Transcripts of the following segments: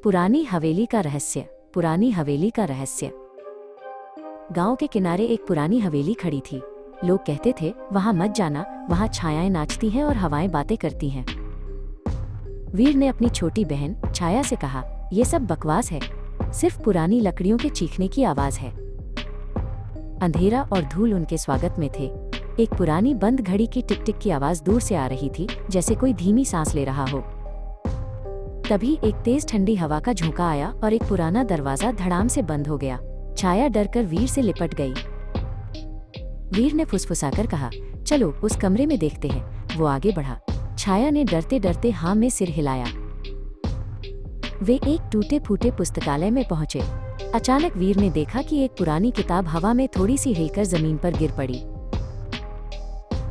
पुरानी हवेली का रहस्य। पुरानी हवेली का रहस्य। गांव के किनारे एक पुरानी हवेली खड़ी थी। लोग कहते थे, वहां मत जाना, वहां छायाएं नाचती हैं और हवाएं बातें करती हैं। वीर ने अपनी छोटी बहन छाया से कहा, ये सब बकवास है, सिर्फ पुरानी लकड़ियों के चीखने की आवाज है। अंधेरा और धूल उनके स्वागत में थे। एक पुरानी बंद घड़ी की टिक टिक की आवाज दूर से आ रही थी, जैसे कोई धीमी सांस ले रहा हो। तभी एक तेज ठंडी हवा का झोंका आया और एक पुराना दरवाजा धड़ाम से बंद हो गया। छाया डरकर वीर से लिपट गई। वीर ने फुसफुसाकर कहा, चलो उस कमरे में देखते हैं। वो आगे बढ़ा। छाया ने डरते डरते हाँ में सिर हिलाया। वे एक टूटे फूटे पुस्तकालय में पहुंचे। अचानक वीर ने देखा कि एक पुरानी किताब हवा में थोड़ी सी हिलकर जमीन पर गिर पड़ी।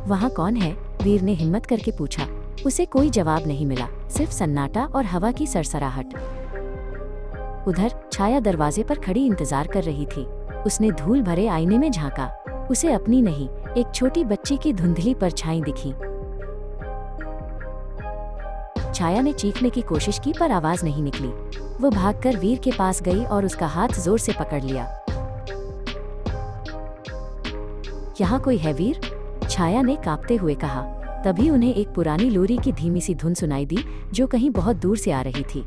वहाँ कौन है? वीर ने हिम्मत करके पूछा। उसे कोई जवाब नहीं मिला, सिर्फ सन्नाटा और हवा की सरसराहट। उधर छाया दरवाजे पर खड़ी इंतजार कर रही थी। उसने धूल भरे आईने में झांका। उसे अपनी नहीं, एक छोटी बच्ची की धुंधली परछाई दिखी। छाया ने चीखने की कोशिश की पर आवाज नहीं निकली। वो भागकर वीर के पास गई और उसका हाथ जोर से पकड़ लिया। यहाँ कोई है वीर? छाया ने कांपते हुए कहा। तभी उन्हें एक पुरानी लोरी की धीमी सी धुन सुनाई दी, जो कहीं बहुत दूर से आ रही थी।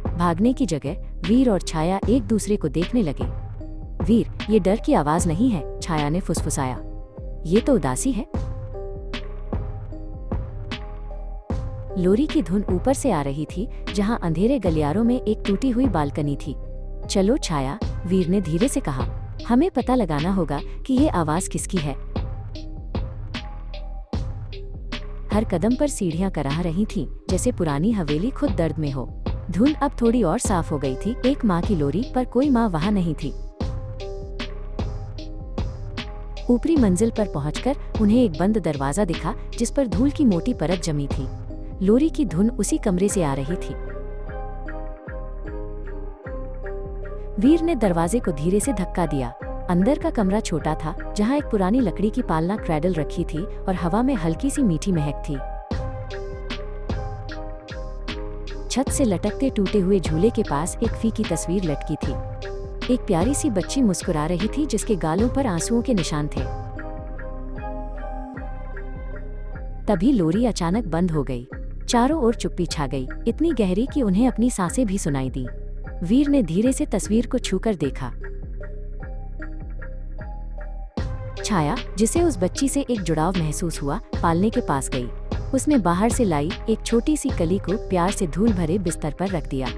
भागने की जगह वीर और छाया एक दूसरे को देखने लगे। वीर, ये डर की आवाज नहीं है, छाया ने फुसफुसाया। ये तो उदासी है। लोरी की धुन ऊपर से आ रही थी, जहां अंधेरे गलियारों में एक टूटी हुई बालकनी थी। चलो छाया, वीर ने धीरे से कहा, हमें पता लगाना होगा कि ये आवाज किसकी है। हर कदम पर सीढ़ियां कराह रही थीं, जैसे पुरानी हवेली खुद दर्द में हो। धुन अब थोड़ी और साफ हो गई थी। एक माँ की लोरी, पर कोई माँ वहां नहीं थी। ऊपरी मंजिल पर पहुंचकर उन्हें एक बंद दरवाजा दिखा, जिस पर धूल की मोटी परत जमी थी। लोरी की धुन उसी कमरे से आ रही थी। वीर ने दरवाजे को धीरे से धक्का दिया। अंदर का कमरा छोटा था, जहां एक पुरानी लकड़ी की पालना क्रैडल रखी थी और हवा में हल्की सी मीठी महक थी। छत से लटकते टूटे हुए झूले के पास एक फीकी तस्वीर लटकी थी। एक प्यारी सी बच्ची मुस्कुरा रही थी, जिसके गालों पर आंसुओं के निशान थे। तभी लोरी अचानक बंद हो गई। चारों ओर चुप्पी छा गई, इतनी गहरी कि उन्हें अपनी सांसें भी सुनाई दी। वीर ने धीरे से तस्वीर को छूकर देखा। छाया, जिसे उस बच्ची से एक जुड़ाव महसूस हुआ, पालने के पास गई। उसने बाहर से लाई एक छोटी सी कली को प्यार से धूल भरे बिस्तर पर रख दिया।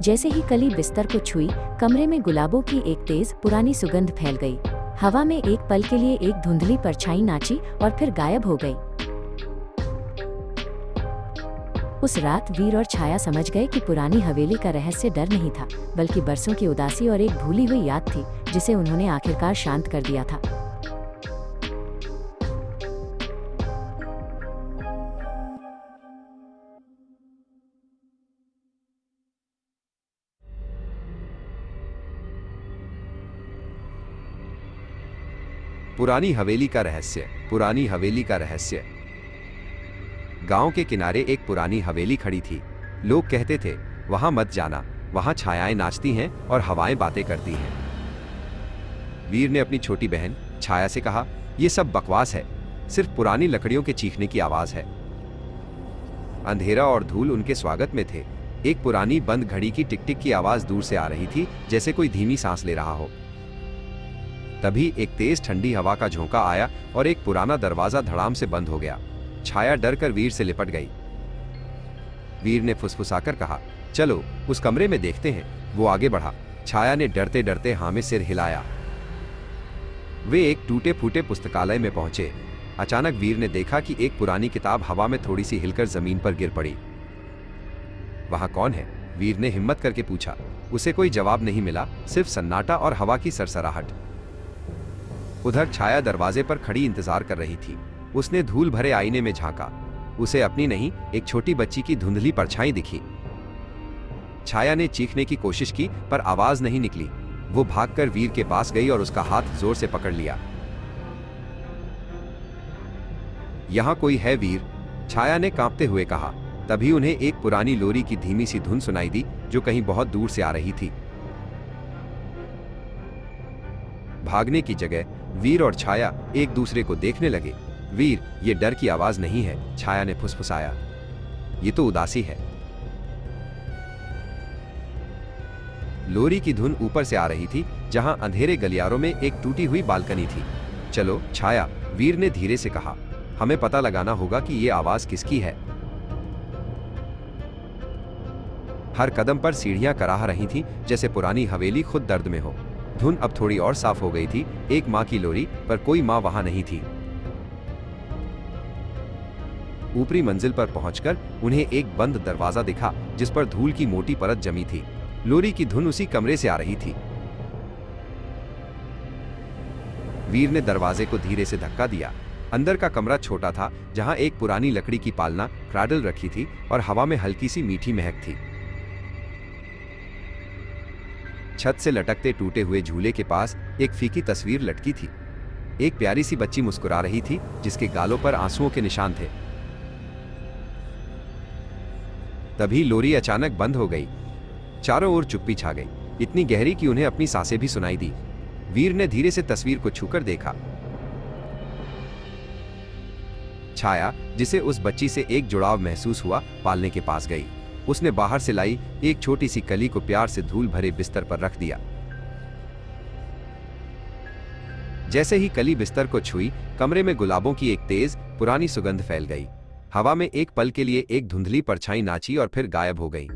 जैसे ही कली बिस्तर को छुई, कमरे में गुलाबों की एक तेज पुरानी सुगंध फैल गई। हवा में एक पल के लिए एक धुंधली परछाई नाची और फिर गायब हो गई। उस रात वीर और छाया समझ गए कि पुरानी हवेली का रहस्य डर नहीं था, बल्कि बरसों की उदासी और एक भूली हुई याद थी, जिसे उन्होंने आखिरकार शांत कर दिया था। पुरानी हवेली का रहस्य। पुरानी हवेली का रहस्य। गांव के किनारे एक पुरानी हवेली खड़ी थी। लोग कहते थे, वहां मत जाना, वहां छायाएं नाचती हैं और हवाएं बातें करती हैं। वीर ने अपनी छोटी बहन छाया से कहा, यह सब बकवास है, सिर्फ पुरानी लकड़ियों के चीखने की आवाज है। अंधेरा और धूल उनके स्वागत में थे। एक पुरानी बंद घड़ी की टिक टिक की आवाज दूर से आ रही थी, जैसे कोई धीमी सांस ले रहा हो। तभी एक तेज ठंडी हवा का झोंका आया और एक पुराना दरवाजा धड़ाम से बंद हो गया। छाया डरकर वीर से लिपट गई। वीर ने फुसफुसाकर कहा, चलो उस कमरे में देखते हैं। वो आगे बढ़ा। छाया ने डरते डरते हाँ में सिर हिलाया। वे एक टूटे फूटे पुस्तकालय में पहुंचे। अचानक वीर ने देखा कि एक पुरानी किताब हवा में थोड़ी सी हिलकर जमीन पर गिर पड़ी। वहां कौन है? वीर ने हिम्मत करके पूछा। उसे कोई जवाब नहीं मिला, सिर्फ सन्नाटा और हवा की सरसराहट। उधर छाया दरवाजे पर खड़ी इंतजार कर रही थी। उसने धूल भरे आईने में झांका। उसे अपनी नहीं, एक छोटी बच्ची की धुंधली परछाई दिखी। छाया ने चीखने की कोशिश की पर आवाज नहीं निकली। वो भागकर वीर के पास गई और उसका हाथ जोर से पकड़ लिया। यहाँ कोई है वीर? छाया ने कांपते हुए कहा। तभी उन्हें एक पुरानी लोरी की धीमी सी धुन सुनाई दी जो कहीं बहुत दूर से आ रही थी। भागने की जगह वीर और छाया एक दूसरे को देखने लगे। वीर, ये डर की आवाज नहीं है, छाया ने फुसफुसाया। ये तो उदासी है। लोरी की धुन ऊपर से आ रही थी, जहां अंधेरे गलियारों में एक टूटी हुई बालकनी थी। चलो छाया, वीर ने धीरे से कहा, हमें पता लगाना होगा कि ये आवाज किसकी है। हर कदम पर सीढ़ियां कराह रही थीं, जैसे पुरानी हवेली खुद दर्द में हो। धुन अब थोड़ी और साफ हो गई थी। एक माँ की लोरी, पर कोई माँ वहां नहीं थी। ऊपरी मंजिल पर पहुंचकर उन्हें एक बंद दरवाजा दिखा, जिस पर धूल की मोटी परत जमी थी। लोरी की धुन उसी कमरे से आ रही थी। वीर ने दरवाजे को धीरे से धक्का दिया। अंदर का कमरा छोटा था, जहां एक पुरानी लकड़ी की पालना क्रैडल रखी थी और हवा में हल्की सी मीठी महक थी। छत से लटकते टूटे हुए झूले के पास एक फीकी तस्वीर लटकी थी। एक प्यारी सी बच्ची मुस्कुरा रही थी, जिसके गालों पर आंसुओं के निशान थे। तभी लोरी अचानक बंद हो गई। चारों ओर चुप्पी छा गई, इतनी गहरी कि उन्हें अपनी सांसें भी सुनाई दी। वीर ने धीरे से तस्वीर को छूकर देखा। छाया, जिसे उस बच्ची से एक जुड़ाव महसूस हुआ, पालने के पास गई। उसने बाहर से लाई एक छोटी सी कली को प्यार से धूल भरे बिस्तर पर रख दिया। जैसे ही कली बिस्तर को छुई, कमरे में गुलाबों की एक तेज पुरानी सुगंध फैल गई। हवा में एक पल के लिए एक धुंधली परछाई नाची और फिर गायब हो गई।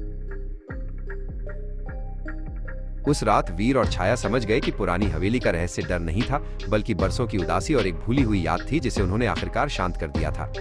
उस रात वीर और छाया समझ गए कि पुरानी हवेली का रहस्य डर नहीं था, बल्कि बरसों की उदासी और एक भूली हुई याद थी, जिसे उन्होंने आखिरकार शांत कर दिया था।